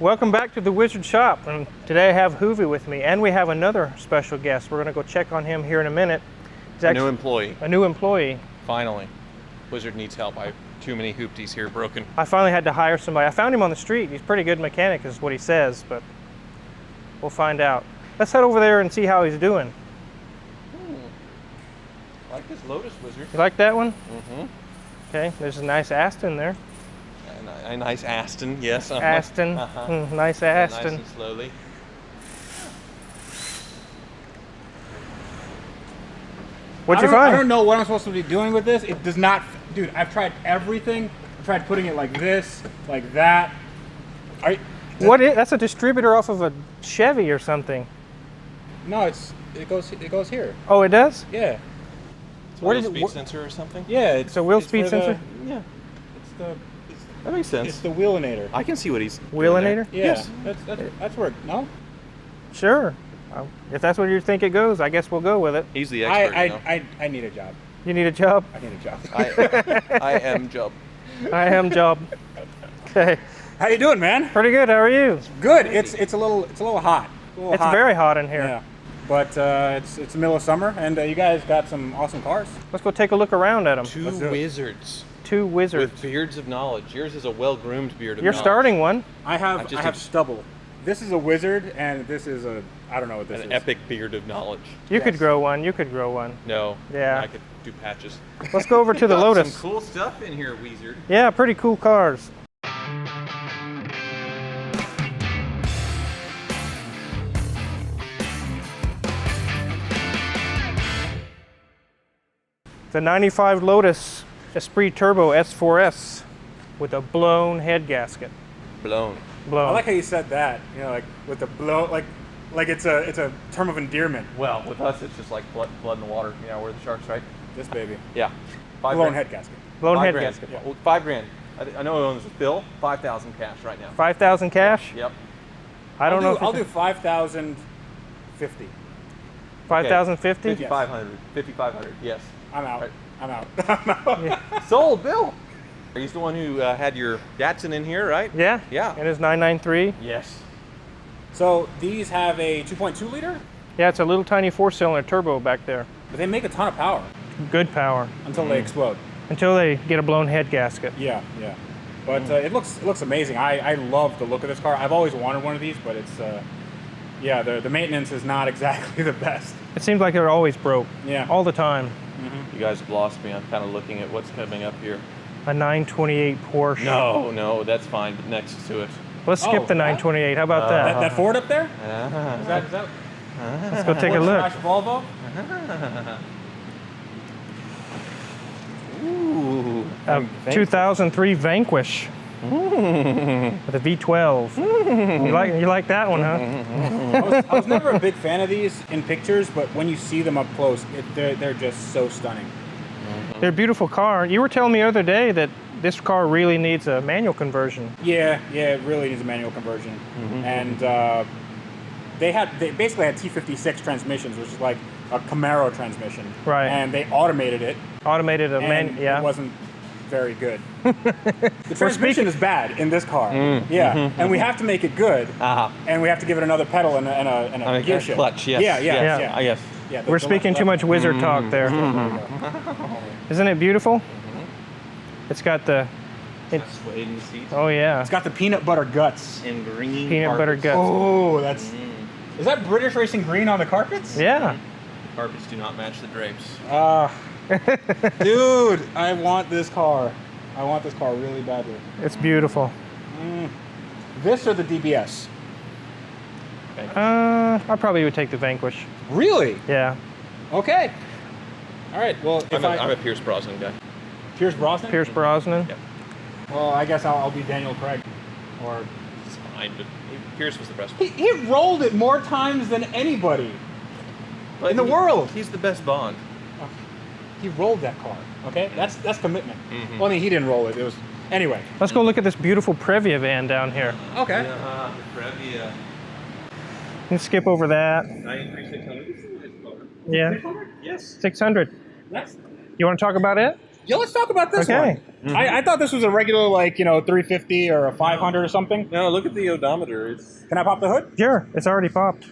Welcome back to the Wizard Shop, and today I have Hoovie with me, and we have another special guest. We're going to go check on him here in a minute. A new employee. A new employee. Finally. Wizard needs help. I have too many hoopties here broken. I finally had to hire somebody. I found him on the street. He's a pretty good mechanic is what he says, but we'll find out. Let's head over there and see how he's doing. I like this Lotus, Wizard. You like that one? Mm-hmm. Okay, there's a nice Aston there. A nice Aston, yes. Aston, nice Aston. Nice and slowly. What'd you find? I don't know what I'm supposed to be doing with this. It does not, dude, I've tried everything. I've tried putting it like this, like that. That's a distributor off of a Chevy or something. No, it goes here. Oh, it does? Yeah. It's a wheel speed sensor or something? Yeah, it's a wheel speed sensor? Yeah. That makes sense. It's the wheelinator. I can see what he's Wheelinator? Yeah. Yes. That's where, no? Sure. If that's where you think it goes, I guess we'll go with it. He's the expert. I need a job. You need a job? I need a job. I am job. I am job. Okay. How you doing, man? Pretty good. How are you? Good. It's a little hot. It's very hot in here. Yeah. But it's the middle of summer, and you guys got some awesome cars. Let's go take a look around at them. Two wizards. Two wizards. With beards of knowledge. Yours is a well-groomed beard of You're knowledge. starting one. I have stubble. This is a wizard, and this is I don't know what this is. An epic beard of knowledge. You could grow one. You could grow one. No. Yeah. I could do patches. Let's go over to the Lotus. Some cool stuff in here, Wizard. Yeah, pretty cool cars. The 95 Lotus Esprit Turbo S4S with a blown head gasket. Blown. I like how you said that. You know, like with the blow, like it's a term of endearment. Well, with us, it's just like blood in the water. You know, we're the sharks, right? This baby. Yeah. Blown head gasket. Blown $5 head grand. gasket. Yeah. Well, $5 grand. I know who owns this bill. 5,000 cash right now. 5,000 cash? Yep. I don't know. I'll do 5,050. 5,050? 5,500. 5,500. Yes. I'm out. Right. I'm out. Yeah. Sold, Bill. He's the one who had your Datsun in here, right? Yeah. Yeah. It is 993. Yes. So these have a 2.2 liter, Yeah, it's a little tiny 4-cylinder turbo back there. but they make a ton of power Good power. until they explode. Until they get a blown head gasket. Yeah. But it looks amazing. I love the look of this car. I've always wanted one of these, but it's the maintenance is not exactly the best. It seems like they're always broke. Yeah. All the time. You guys have lost me. I'm kind of looking at what's coming up here. A 928 Porsche. No, that's fine. But next to it. Let's skip the that? 928. How about that? That Ford up there? Uh-huh. Is that Let's go take a look. Volvo? Ooh. 2003 Vanquish. With a V12. You like that one, huh? I was never a big fan of these in pictures, but when you see them up close, they're just so stunning. They're a beautiful car. You were telling me the other day that this car really needs a manual conversion. Yeah, it really needs a manual conversion. And they basically had T56 transmissions, which is like a Camaro transmission. Right. And they automated it. Automated and yeah. It wasn't very good. The transmission is bad in this car. And we have to make it good. And we have to give it another pedal and a gear shift. Clutch, yes. Yeah. Yes. Yeah, We're speaking too much wizard talk there. Isn't it beautiful? It's got the... Suede in the seats. Oh, yeah. It's got the peanut butter guts. And green Peanut butter guts. Oh, that's... Is that British Racing green on the carpets? Yeah. The carpets do not match the drapes. Dude, I want this car. I want this car really badly. It's beautiful. This or the DBS? I probably would take the Vanquish. Really? Yeah. Okay. All right. Well, I'm a Pierce Brosnan guy. Pierce Brosnan? Pierce Brosnan. Yep. Well, I guess I'll be Daniel Craig. Or It's fine, but Pierce was the best one. he rolled it more times than anybody in the world. He's the best Bond. He rolled that car. Okay, that's commitment. Well, I mean, he didn't roll it. It was anyway. Let's go look at this beautiful Previa van down here. Okay. Yeah, the Previa. Let's skip over that. 93600. Yeah. 600? Yes. 600. Yes. You want to talk about it? Yeah, let's talk about this Okay. one. I thought this was a regular, like, 350 or a 500 or something. No, look at the odometer. It's Can I pop the hood? Sure, it's already popped.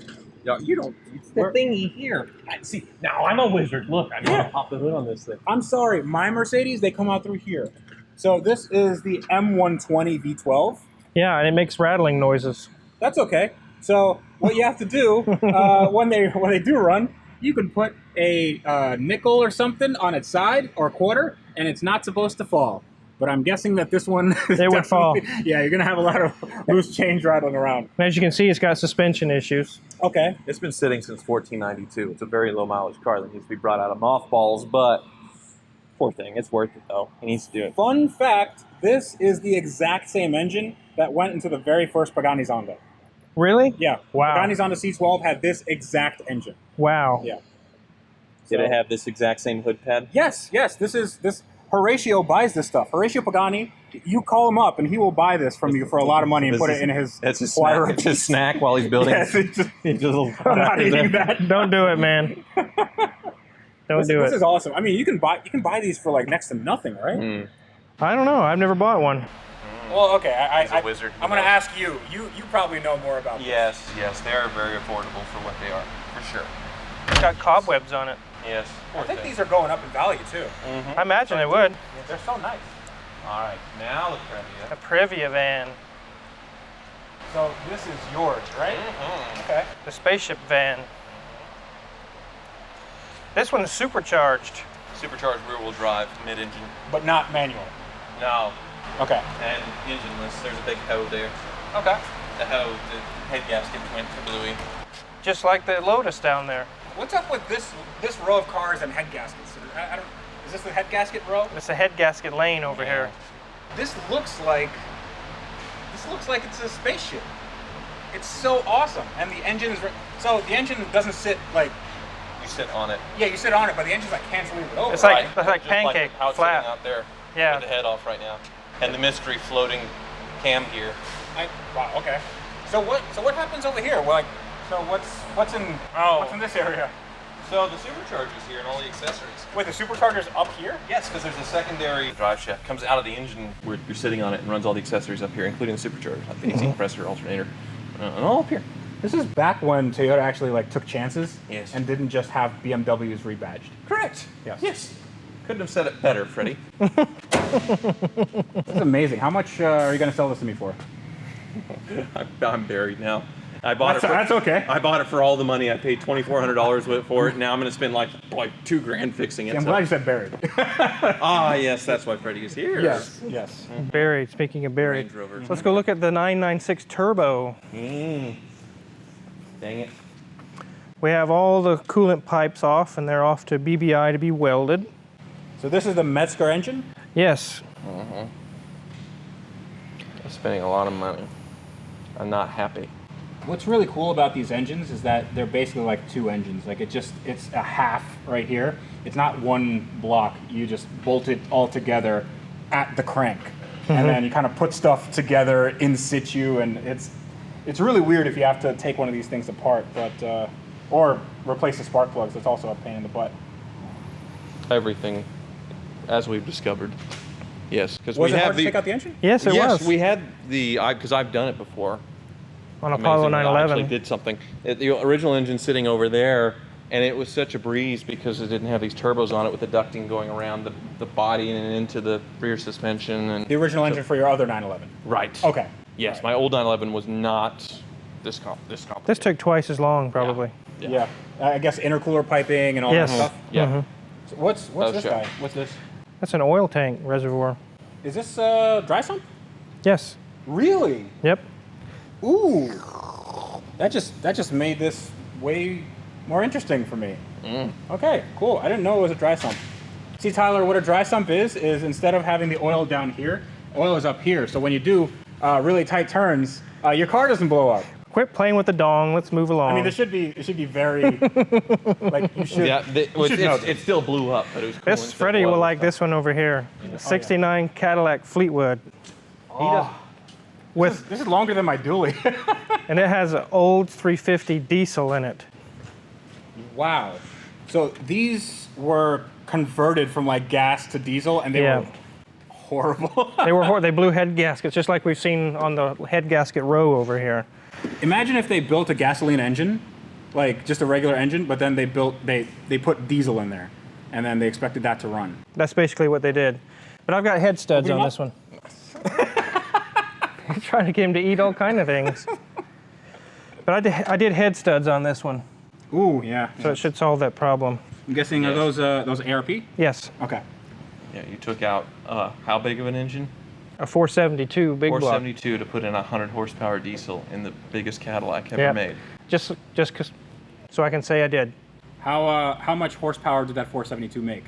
you don't. It's the thingy here. See, now I'm a wizard. Look, I know how to pop the hood on this thing. I'm sorry, my Mercedes, they come out through here. So this is the M120 V12. Yeah, and it makes rattling noises. That's okay. So what you have to do when they do run, you can put a nickel or something on its side or a quarter, and it's not supposed to fall. But I'm guessing that this one It would fall. Yeah, you're gonna have a lot of loose change rattling around. And as you can see, it's got suspension issues. Okay. It's been sitting since 1492. It's a very low mileage car that needs to be brought out of mothballs, but poor thing. It's worth it though. He needs to do it. Fun fact: this is the exact same engine that went into the very first Pagani Zonda. Really? Yeah. Wow. Pagani Zonda C12 had this exact engine. Wow. Yeah. Did it have this exact same hood pad? Yes. This Horatio buys this stuff. Horatio Pagani, you call him up and he will buy this from you for a lot of money and put it in his. It's his snack. It's his snack while he's building. Yes, it's just, He's just I'm not eating that. Don't do it, man. Don't do This it. is awesome. I mean, you can buy these for like next to nothing, right? I don't know. I've never bought one. Well, okay. He's a wizard. I'm going to ask you. You probably know more about this. Yes, they are very affordable for what they are, for sure. It's got cobwebs on it. Yes. I think these are going up in value too. I imagine they would. They're so nice. All right, now the Previa. A Previa van. So this is yours, right? Okay. The spaceship van. This one is supercharged. Supercharged rear-wheel drive, mid-engine. But not manual. No, Okay. and engineless. There's a big hoe there. Okay. The hoe, the head gasket went kablooey. Just like the Lotus down there. What's up with this row of cars and head gaskets? I don't. Is this the head gasket row? It's a head gasket lane over here. This looks like it's a spaceship. It's so awesome, and the engine is so the engine doesn't sit like. You sit on it. Yeah, you sit on it, but the engine's like cantilevered over. It's like Right. it's like Just pancake, how it's flat. sitting out there. Yeah. With the head off right now, and the mystery floating cam gear. Wow. Okay. So what happens over here? What's in this area? So the supercharger's here and all the accessories. Wait, the supercharger's up here? Yes, because there's a secondary drive shaft comes out of the engine where you're sitting on it and runs all the accessories up here, including the supercharger, like the AC compressor, alternator, and all up here. This is back when Toyota actually like took chances Yes. and didn't just have BMWs rebadged. Correct. Yes. Yes. Couldn't have said it better, Freddie. This is amazing. How much are you going to sell this to me for? I'm buried now. I bought it. That's okay. I bought it for all the money. I paid $2,400 for it. Now I'm going to spend like $2,000 fixing it. I'm glad you said buried. Yes, that's why Freddie is here. Yes. Buried. Speaking of buried, Range Rover. let's go look at the 996 Turbo. Dang it. We have all the coolant pipes off, and they're off to BBI to be welded. So this is the Metzger engine? Yes. I'm spending a lot of money. I'm not happy. What's really cool about these engines is that they're basically like two engines. Like it's a half right here. It's not one block. You just bolt it all together at the crank. And then you kind of put stuff together in situ, and it's really weird if you have to take one of these things apart, but or replace the spark plugs. That's also a pain in the butt. Everything, as we've discovered. Yes, because Was we it have hard to take out the engine? Yes, it yes, was. we had because I've done it before. On Apollo Amazingly, I 911. actually did something. The original engine sitting over there, and it was such a breeze because it didn't have these turbos on it with the ducting going around the body and into the rear suspension. And The original engine for your other 911. right. Okay. Yes, Right. my old 911 was not this complicated. This took twice as long, probably. Yeah. I guess intercooler piping and all Yes. that stuff. Yeah. So what's this show. guy? What's this? That's an oil tank reservoir. Is this dry sump? Yes. Really? Yep. Ooh. That just made this way more interesting for me. Okay, cool. I didn't know it was a dry sump. See, Tyler, what a dry sump is instead of having the oil down here, oil is up here. So when you do really tight turns, your car doesn't blow up. Quit playing with the dong. Let's move along. I mean, it should be very like you should. Yeah, it still blew up, but it was cool. this Freddie will like this one over here. The 69 Cadillac Fleetwood. With This is longer than my dually. and it has an old 350 diesel in it. Wow. So these were converted from like gas to diesel, and they were horrible. They blew head gaskets, just like we've seen on the head gasket row over here. Imagine if they built a gasoline engine, like just a regular engine, but then they put diesel in there, and then they expected that to run. That's basically what they did. But I've got head studs on this one. I'm trying to get him to eat all kind of things. But I did head studs on this one. Ooh, yeah. So it should solve that problem. I'm guessing are those ARP? Yes. Okay. Yeah, you took out how big of an engine? A 472 big block. 472 to put in a 100 horsepower diesel in the biggest Cadillac ever made. Just cause, so I can say I did. How much horsepower did that 472 make?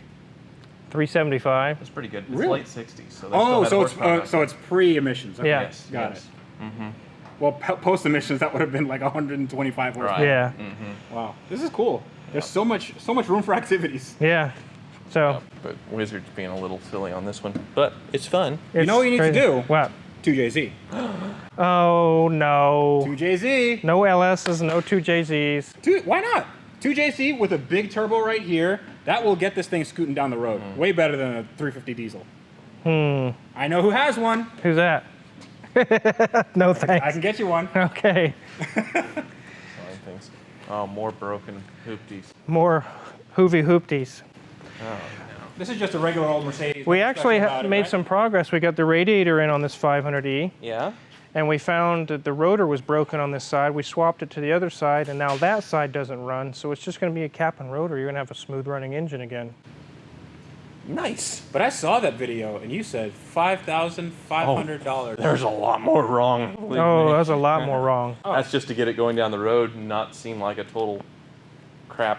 375. That's pretty good. It's Really? late 60s, so they still had so it's pre-emissions. Okay. Yeah. Yes, Got yes. it. Mm-hmm. Well, post-emissions, that would have been like 125 horsepower. Right. Yeah. Mm-hmm. Wow, this is cool. There's so much room for activities. Yeah. So But Wizard's being a little silly on this one, but it's fun. You know what you need to do? What? 2JZ. Oh no. 2JZ. No LSs, no 2JZs. Why not? 2JZ with a big turbo right here. That will get this thing scooting down the road. Way better than a 350 diesel. I know who has one. Who's that? No thanks. I can get you one. Okay. Things. Oh, more broken hoopties. More Hoovie hoopties. Oh, no. This is just a regular old Mercedes. We actually made some progress. We got the radiator in on this 500E. Yeah? And we found that the rotor was broken on this side. We swapped it to the other side, and now that side doesn't run. So it's just going to be a cap and rotor. You're going to have a smooth running engine again. Nice. But I saw that video, and you said $5,500. There's a lot more wrong. Oh, that's a lot more wrong. That's just to get it going down the road and not seem like a total crap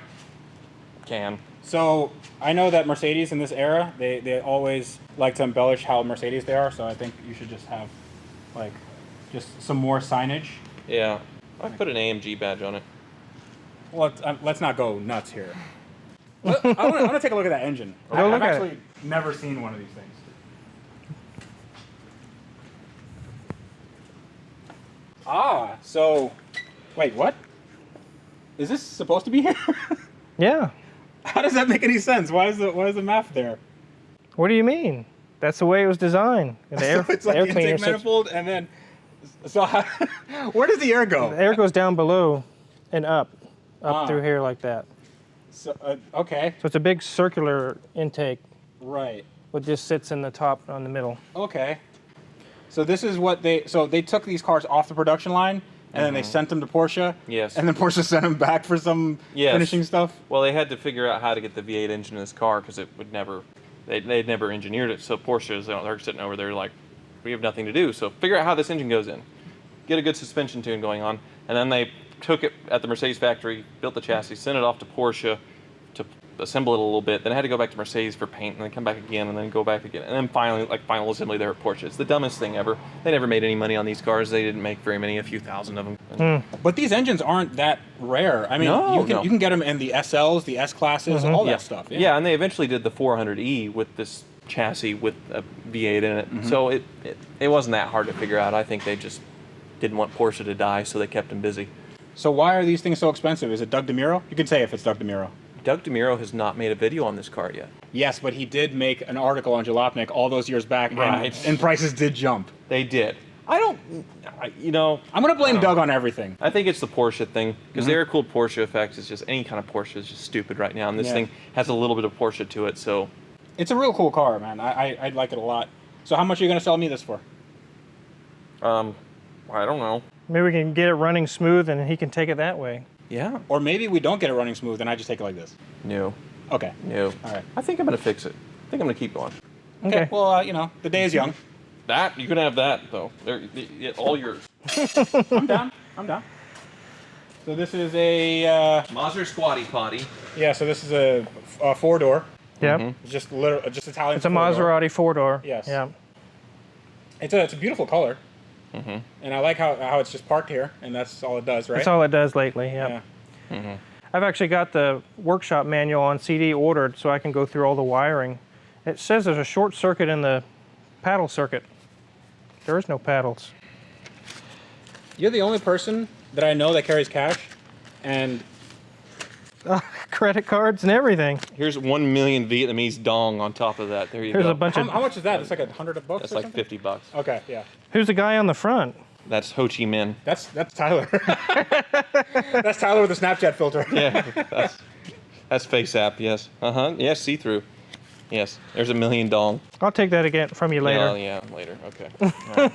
can. So I know that Mercedes in this era, they always like to embellish how Mercedes they are. So I think you should just have like just some more signage. Yeah. I put an AMG badge on it. Well, let's not go nuts here. I want to take a look at that engine. I've actually never seen one of these things. Ah, so wait, what? Is this supposed to be here? Yeah. How does that make any sense? Why is the map there? What do you mean? That's the way it was designed. The air, So it's like air the cleaner intake manifold, and then so where does the air go? The air goes down below and up through here like that. So, okay. So it's a big circular intake. Right. What just sits in the top on the middle. Okay. So this is what they took these cars off the production line and then they sent them to Porsche. Yes. And then Porsche sent them back for some finishing stuff. Well, they had to figure out how to get the V8 engine in this car because it would never, they'd never engineered it. So Porsche, they're sitting over there like, we have nothing to do. So figure out how this engine goes in. Get a good suspension tune going on. And then they took it at the Mercedes factory, built the chassis, sent it off to Porsche to assemble it a little bit. Then I had to go back to Mercedes for paint and then come back again and then go back again. And then finally, like final assembly there at Porsche. It's the dumbest thing ever. They never made any money on these cars. They didn't make very many, a few thousand of them. But these engines aren't that rare. I mean, you can get them in the SLs, the S classes, all that stuff. Yeah, and they eventually did the 400E with this chassis with a V8 in it. So it wasn't that hard to figure out. I think they just didn't want Porsche to die, so they kept them busy. So why are these things so expensive? Is it Doug DeMuro? You can say if it's Doug DeMuro. Doug DeMuro has not made a video on this car yet. Yes, but he did make an article on Jalopnik all those years back, and prices did jump. They did. I'm going to blame Doug on everything. I think it's the Porsche thing, because the air-cooled Porsche effect is just, any kind of Porsche is just stupid right now, and this thing has a little bit of Porsche to it, so. It's a real cool car, man. I like it a lot. So how much are you going to sell me this for? I don't know. Maybe we can get it running smooth and he can take it that way. Yeah. Or maybe we don't get it running smooth and I just take it like this. No. Okay. No. All right. I think I'm going to fix it. I think I'm going to keep going. Okay. Well, the day is young. That, you can have that, though. All yours. I'm down. So this is a... Maser Squatty Potty. Yeah, so this is a four-door. Yeah. Just Italian. It's a Maserati four-door. Yes. Yeah. It's a beautiful color. And I like how it's just parked here, and that's all it does, right? That's all it does lately, yeah. I've actually got the workshop manual on CD ordered so I can go through all the wiring. It says there's a short circuit in the paddle circuit. There is no paddles. You're the only person that I know that carries cash, and credit cards and everything. Here's 1 million Vietnamese dong on top of that. There you Here's go. a bunch How of. much is that? It's like $100 bucks. That's or like something? $50. Okay, yeah. Who's the guy on the front? That's Ho Chi Minh. That's Tyler. That's Tyler with a Snapchat filter. Yeah, that's face app. Yes. Yes, see through. Yes. There's 1 million dong. I'll take that again from you later. Oh, yeah, later. Okay.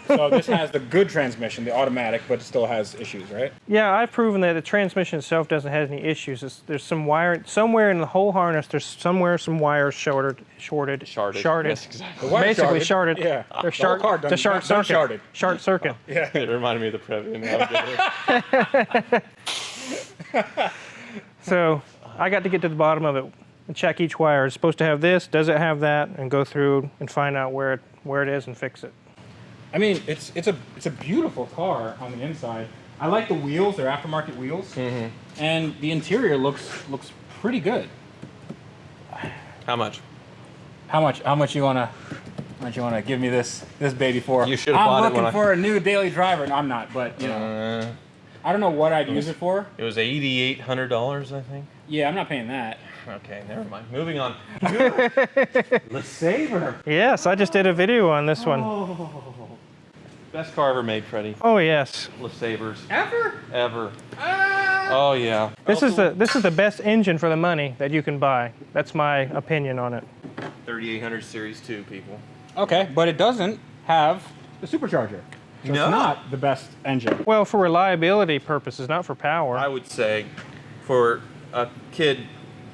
So this has the good transmission, the automatic, but still has issues, right? Yeah, I've proven that the transmission itself doesn't have any issues. There's some wire somewhere in the whole harness. There's some wires shorted. Yes, exactly. The wire Basically shorted. Yeah. They're The whole car done- the short done circuit. shorted. Short circuit. Yeah. It reminded me of the Predator. So I got to get to the bottom of it and check each wire. It's supposed to have this. Does it have that? And go through and find out where it is and fix it. I mean, it's a beautiful car on the inside. I like the wheels; they're aftermarket wheels, and the interior looks pretty good. How much? How much you wanna give me this baby for? You should have bought it I'm when looking for a new daily driver. No, I'm not, but you know, I don't know what I'd use it for. It was $8,800, I think. Yeah, I'm not paying that. Okay, never mind. Moving on. LeSabre. Yes, I just did a video on this one. Best car ever made, Freddie. Oh yes. LeSabres. Ever? Oh yeah. This is the best engine for the money that you can buy. That's my opinion on it. 3800 Series 2, people. Okay, but it doesn't have the supercharger. So No. It's not the best engine. Well, for reliability purposes, not for power. I would say for a kid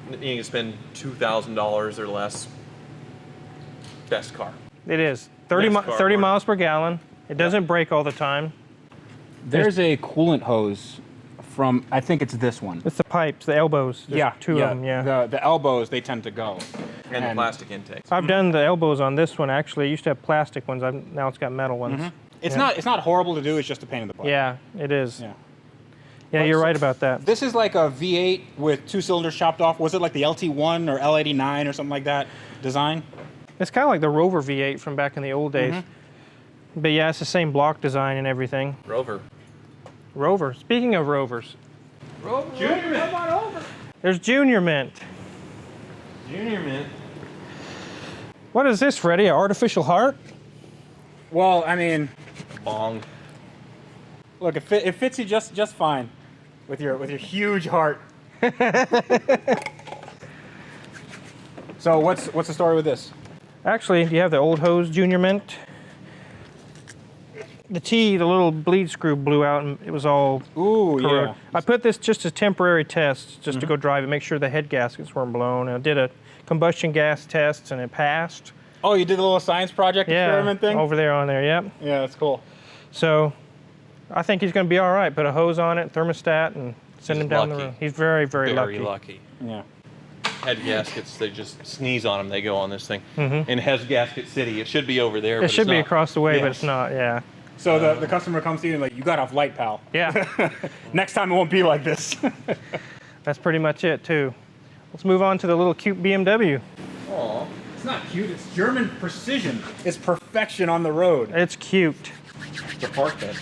needing to spend $2,000 or less, best car. It is 30 Next car, 30 Mark. miles per gallon. It doesn't break all the time. There's a coolant hose from, I think it's this one. It's the pipes, the elbows. There's two of them. Yeah. The elbows, they tend to go. And the plastic intakes. I've done the elbows on this one. Actually, it used to have plastic ones. Now it's got metal ones. It's not horrible to do. It's just a pain in the butt. Yeah, it is. Yeah. Yeah, you're right about that. This is like a V8 with 2 cylinders chopped off. Was it like the LT1 or L89 or something like that design? It's kind of like the Rover V8 from back in the old days. But yeah, it's the same block design and everything. Rover. Rover. Speaking of Rovers, Junior Mint. Come on over. there's Junior Mint. Junior Mint. What is this, Freddie? An artificial heart? Well, I mean, Bong. look, it fits you just fine with your huge heart. So what's the story with this? Actually, you have the old hose Junior Mint. The little bleed screw blew out and it was all Ooh, corroded. yeah. I put this just as temporary tests, just to go drive it, make sure the head gaskets weren't blown. And I did a combustion gas test and it passed. Oh, you did a little science project experiment thing? Over there on there, yep. Yeah, that's cool. So I think he's going to be all right. Put a hose on it, thermostat, and send He's him down the lucky. road. He's very, very lucky. Very lucky. Yeah. Head gaskets, they just sneeze on them, they go on this thing. In Head Gasket City, it should be over there. It should be across the way, but it's not, yeah. So the customer comes to you and like, you got off light, pal. Yeah, Next time it won't be like this. that's pretty much it, too. Let's move on to the little cute BMW. Aw. It's not cute, it's German precision. It's perfection on the road. It's cute. The park bed.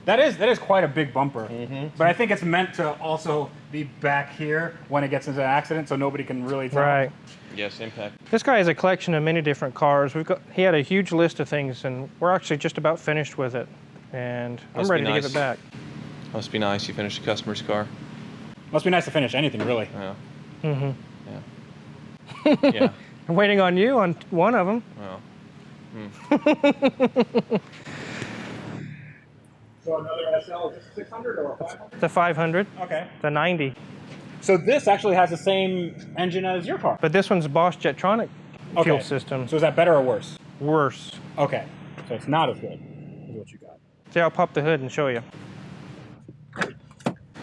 That is quite a big bumper. But I think it's meant to also be back here when it gets into an accident so nobody can really tell. Right. Yes, impact. This guy has a collection of many different cars. He had a huge list of things, and we're actually just about finished with it. And I'm Must be ready to give nice. it back. Must be nice, you finished a customer's car. Must be nice to finish anything, really. Yeah. Mm-hmm. Yeah. Yeah. I'm waiting on you on one of them. Well. So another SL, is this 600 or 500? The 500, Okay. the 90. So this actually has the same engine as your car. But this one's Bosch Jetronic fuel system. So is that better or worse? Worse. Okay. So it's not as good as what you got. See, I'll pop the hood and show you.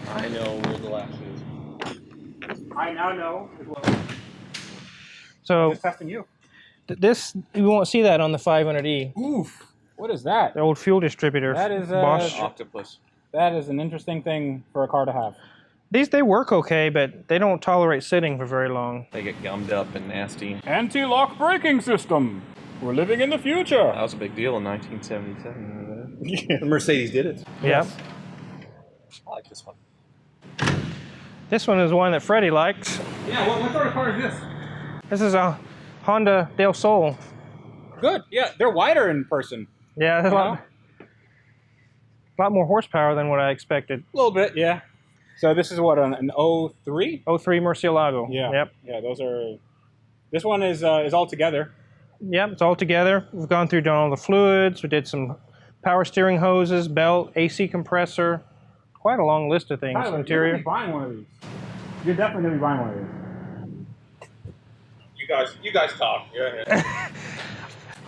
I know where the latch is. I now know as well. So Just testing you. this, you won't see that on the 500e. Oof. What is that? The old fuel distributor. That is, Bosch. Octopus. That is an interesting thing for a car to have. They work okay, but they don't tolerate sitting for very long. They get gummed up and nasty. Anti-lock braking system. We're living in the future. That was a big deal in 1977. The Mercedes did it. Yep. I like this one. This one is one that Freddie likes. Yeah, what sort of car is this? This is a Honda Del Sol. Good. Yeah, they're wider in person. Yeah, a lot more horsepower than what I expected. A little bit, yeah. So this is what, an 03? 03 Murcielago. Yeah. Yep. Yeah, those are... This one is all together. Yep, it's all together. We've gone through, done all the fluids. We did some power steering hoses, belt, AC compressor. Quite a long list of things. Tyler, Interior. you're gonna be buying one of these. You're definitely going to be buying one of these. You guys talk.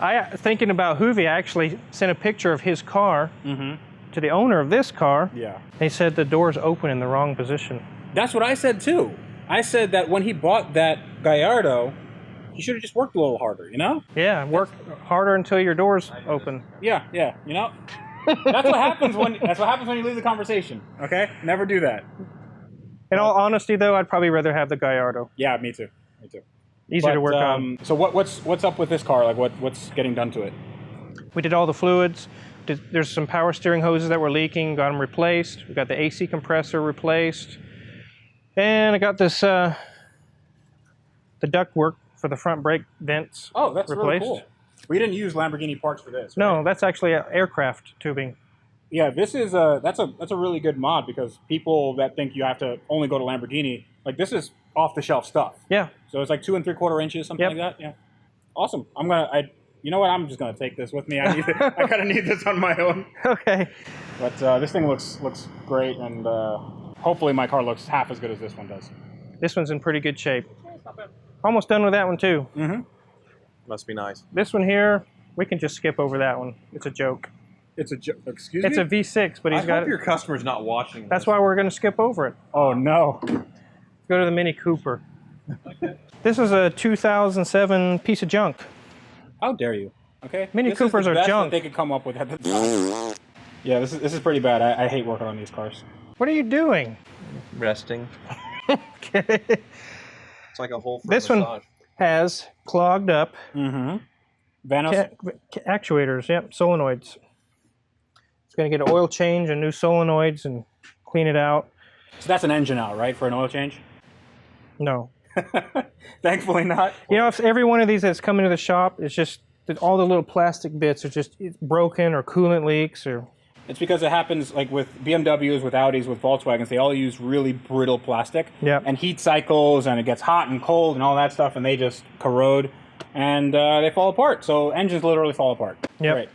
Yeah. Thinking about Hoovie, I actually sent a picture of his car to the owner of this car. Yeah. They said the door's open in the wrong position. That's what I said too. I said that when he bought that Gallardo, he should have just worked a little harder, you know? Yeah, work harder until your door's open. Yeah, you know? That's what happens when you leave the conversation, okay? Never do that. In all honesty, though, I'd probably rather have the Gallardo. Yeah, me too. Easier to work on. So what's up with this car? Like what's getting done to it? We did all the fluids. There's some power steering hoses that were leaking, got them replaced. We got the AC compressor replaced. And I got this, the ductwork for the front brake vents Oh, that's replaced. really cool. We didn't use Lamborghini parts for this. Right? No, that's actually aircraft tubing. Yeah, this is that's a really good mod because people that think you have to only go to Lamborghini, like this is off the shelf stuff. Yeah. So it's like 2 3/4 inches, something like that. Yeah. Awesome. You know what? I'm just gonna take this with me. I kind of need this on my own. Okay. But this thing looks great, and hopefully my car looks half as good as this one does. This one's in pretty good shape. Almost done with that one too. Mm-hmm. Must be nice. This one here, we can just skip over that one. It's a joke. It's a excuse It's me. a V6, but he's I got hope it. your customer's not watching. That's why we're going to skip over it. Oh no. Go to the Mini Cooper. This is a 2007 piece of junk. How dare you? Okay. Mini This Coopers is the are best junk. that they could come up with at the time. Yeah, this is pretty bad. I hate working on these cars. What are you doing? resting. Okay. It's like a hole for This a one massage. has clogged up Mm-hmm. Vanos. actuators, yep, solenoids. It's going to get an oil change and new solenoids and clean it out. So that's an engine out, right, for an oil change? No. Thankfully not. You know, if every one of these that's coming to the shop, it's just that all the little plastic bits are just broken or coolant leaks or... It's because it happens like with BMWs, with Audis, with Volkswagens. They all use really brittle plastic. Yep. And heat cycles, and it gets hot and cold and all that stuff, and they just corrode, and they fall apart. So engines literally fall apart. Yep. Great.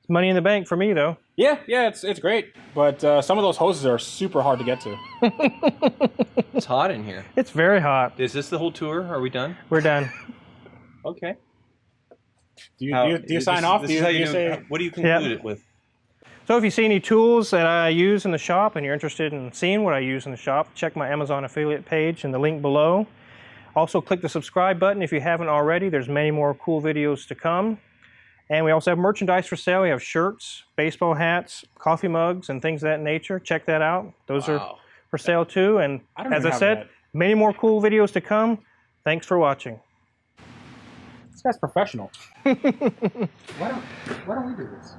It's money in the bank for me, though. Yeah, it's great. But some of those hoses are super hard to get to. It's hot in here. It's very hot. Is this the whole tour? Are we done? We're done. Okay. Do you sign off? This Do is how you say... what do you conclude it with? So if you see any tools that I use in the shop and you're interested in seeing what I use in the shop, check my Amazon affiliate page in the link below. Also click the subscribe button if you haven't already. There's many more cool videos to come. And we also have merchandise for sale. We have shirts, baseball hats, coffee mugs, and things of that nature. Check that out. Those are for sale too. And as I said, many more cool videos to come. Thanks for watching. This guy's professional. Why don't we do this?